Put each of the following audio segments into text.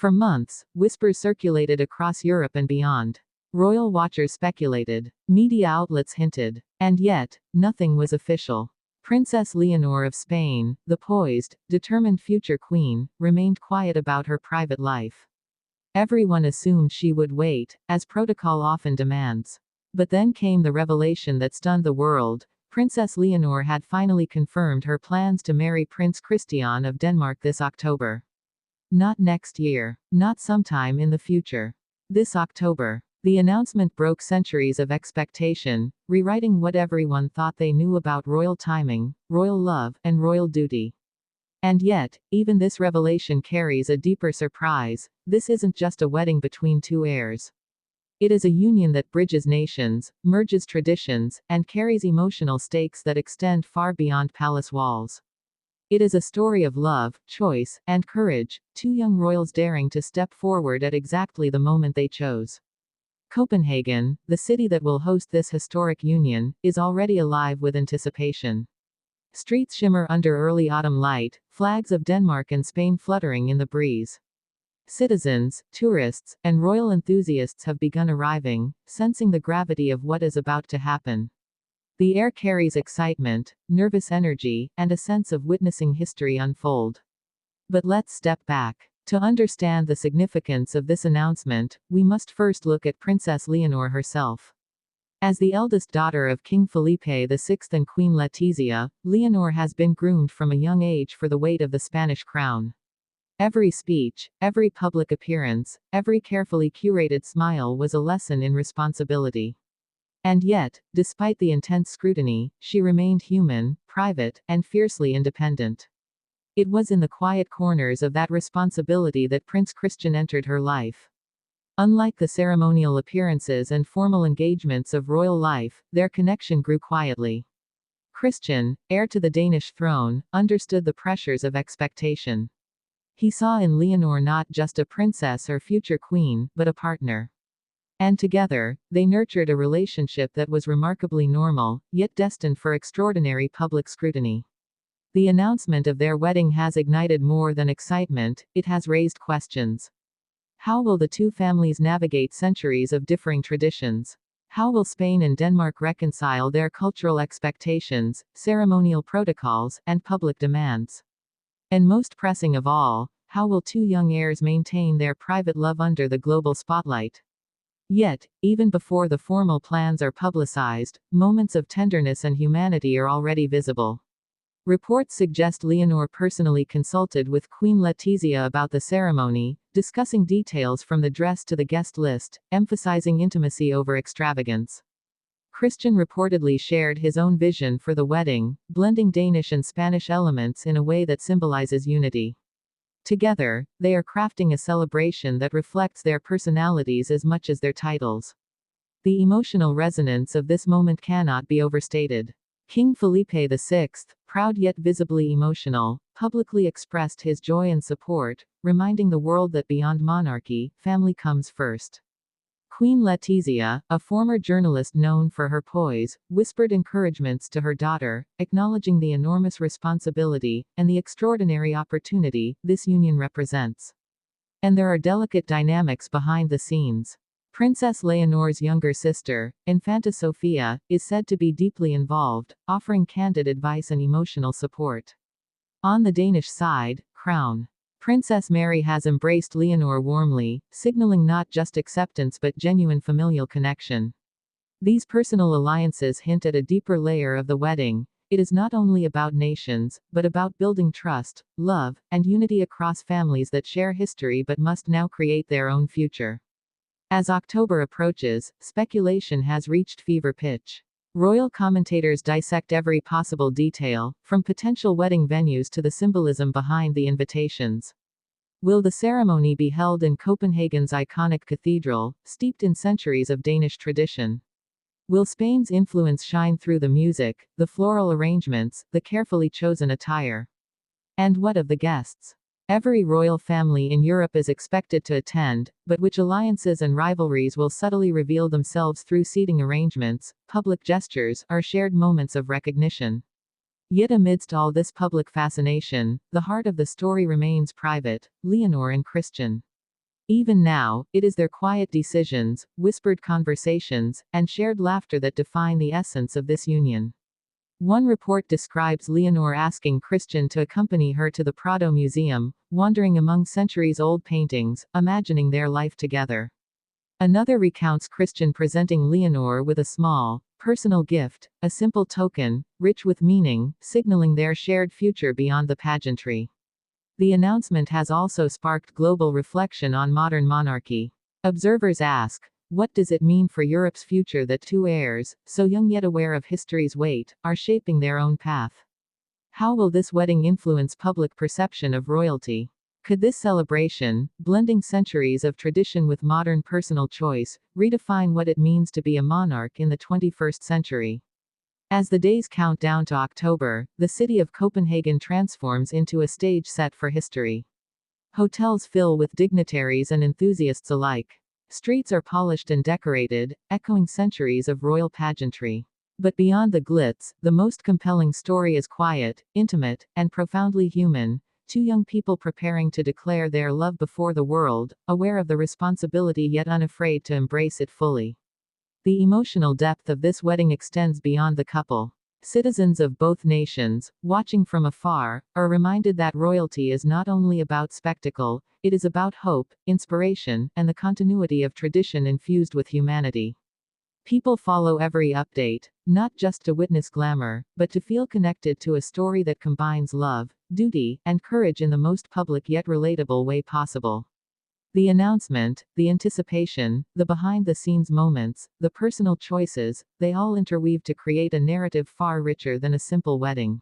For months, whispers circulated across Europe and beyond. Royal watchers speculated. Media outlets hinted. And yet, nothing was official. Princess Leonor of Spain, the poised, determined future queen, remained quiet about her private life. Everyone assumed she would wait, as protocol often demands. But then came the revelation that stunned the world. Princess Leonor had finally confirmed her plans to marry Prince Christian of Denmark this October. Not next year. Not sometime in the future. This October. The announcement broke centuries of expectation, rewriting what everyone thought they knew about royal timing, royal love, and royal duty. And yet, even this revelation carries a deeper surprise. This isn't just a wedding between two heirs. It is a union that bridges nations, merges traditions, and carries emotional stakes that extend far beyond palace walls. It is a story of love, choice, and courage, two young royals daring to step forward at exactly the moment they chose. Copenhagen, the city that will host this historic union, is already alive with anticipation. Streets shimmer under early autumn light, flags of Denmark and Spain fluttering in the breeze. Citizens, tourists, and royal enthusiasts have begun arriving, sensing the gravity of what is about to happen. The air carries excitement, nervous energy, and a sense of witnessing history unfold. But let's step back. To understand the significance of this announcement, we must first look at Princess Leonor herself. As the eldest daughter of King Felipe VI and Queen Letizia, Leonor has been groomed from a young age for the weight of the Spanish crown. Every speech, every public appearance, every carefully curated smile was a lesson in responsibility. And yet, despite the intense scrutiny, she remained human, private, and fiercely independent. It was in the quiet corners of that responsibility that Prince Christian entered her life. Unlike the ceremonial appearances and formal engagements of royal life, their connection grew quietly. Christian, heir to the Danish throne, understood the pressures of expectation. He saw in Leonor not just a princess or future queen, but a partner. And together, they nurtured a relationship that was remarkably normal, yet destined for extraordinary public scrutiny. The announcement of their wedding has ignited more than excitement, it has raised questions. How will the two families navigate centuries of differing traditions? How will Spain and Denmark reconcile their cultural expectations, ceremonial protocols, and public demands? And most pressing of all, how will two young heirs maintain their private love under the global spotlight? Yet, even before the formal plans are publicized, moments of tenderness and humanity are already visible. Reports suggest Leonor personally consulted with Queen Letizia about the ceremony, discussing details from the dress to the guest list, emphasizing intimacy over extravagance. Christian reportedly shared his own vision for the wedding, blending Danish and Spanish elements in a way that symbolizes unity. Together, they are crafting a celebration that reflects their personalities as much as their titles. The emotional resonance of this moment cannot be overstated. King Felipe VI, proud yet visibly emotional, publicly expressed his joy and support, reminding the world that beyond monarchy, family comes first. Queen Letizia, a former journalist known for her poise, whispered encouragements to her daughter, acknowledging the enormous responsibility and the extraordinary opportunity this union represents. And there are delicate dynamics behind the scenes. Princess Leonor's younger sister, Infanta Sofia, is said to be deeply involved, offering candid advice and emotional support. On the Danish side, Crown Princess Mary has embraced Leonor warmly, signaling not just acceptance but genuine familial connection. These personal alliances hint at a deeper layer of the wedding. It is not only about nations, but about building trust, love, and unity across families that share history but must now create their own future. As October approaches, speculation has reached fever pitch. Royal commentators dissect every possible detail, from potential wedding venues to the symbolism behind the invitations. Will the ceremony be held in Copenhagen's iconic cathedral, steeped in centuries of Danish tradition? Will Spain's influence shine through the music, the floral arrangements, the carefully chosen attire? And what of the guests? Every royal family in Europe is expected to attend, but which alliances and rivalries will subtly reveal themselves through seating arrangements, public gestures, or shared moments of recognition? Yet amidst all this public fascination, the heart of the story remains private: Leonor and Christian. Even now, it is their quiet decisions, whispered conversations, and shared laughter that define the essence of this union. One report describes Leonor asking Christian to accompany her to the Prado Museum, wandering among centuries-old paintings, imagining their life together. Another recounts Christian presenting Leonor with a small, personal gift, a simple token, rich with meaning, signaling their shared future beyond the pageantry. The announcement has also sparked global reflection on modern monarchy. Observers ask, what does it mean for Europe's future that two heirs, so young yet aware of history's weight, are shaping their own path? How will this wedding influence public perception of royalty? Could this celebration, blending centuries of tradition with modern personal choice, redefine what it means to be a monarch in the 21st century? As the days count down to October, the city of Copenhagen transforms into a stage set for history. Hotels fill with dignitaries and enthusiasts alike. Streets are polished and decorated, echoing centuries of royal pageantry. But beyond the glitz, the most compelling story is quiet, intimate, and profoundly human. Two young people preparing to declare their love before the world, aware of the responsibility yet unafraid to embrace it fully. The emotional depth of this wedding extends beyond the couple. Citizens of both nations, watching from afar, are reminded that royalty is not only about spectacle, it is about hope, inspiration, and the continuity of tradition infused with humanity. People follow every update, not just to witness glamour, but to feel connected to a story that combines love, duty, and courage in the most public yet relatable way possible. The announcement, the anticipation, the behind-the-scenes moments, the personal choices, they all interweave to create a narrative far richer than a simple wedding.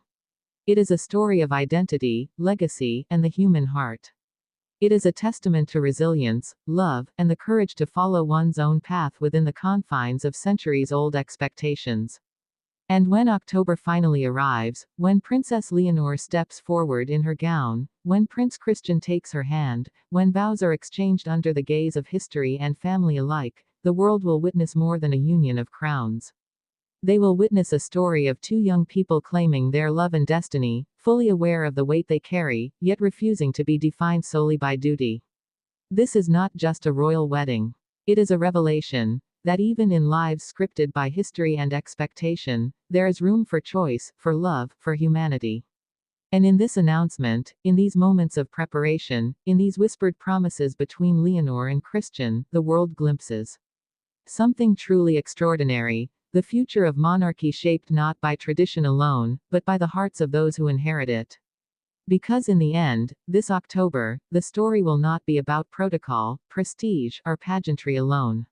It is a story of identity, legacy, and the human heart. It is a testament to resilience, love, and the courage to follow one's own path within the confines of centuries-old expectations. And when October finally arrives, when Princess Leonor steps forward in her gown, when Prince Christian takes her hand, when vows are exchanged under the gaze of history and family alike, the world will witness more than a union of crowns. They will witness a story of two young people claiming their love and destiny, fully aware of the weight they carry, yet refusing to be defined solely by duty. This is not just a royal wedding. It is a revelation that even in lives scripted by history and expectation, there is room for choice, for love, for humanity. And in this announcement, in these moments of preparation, in these whispered promises between Leonor and Christian, the world glimpses something truly extraordinary, the future of monarchy shaped not by tradition alone, but by the hearts of those who inherit it. Because in the end, this October, the story will not be about protocol, prestige, or pageantry alone.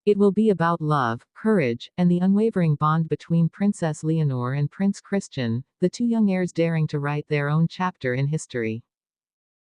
It will be about love, courage, and the unwavering bond between Princess Leonor and Prince Christian, the two young heirs daring to write their own chapter in history.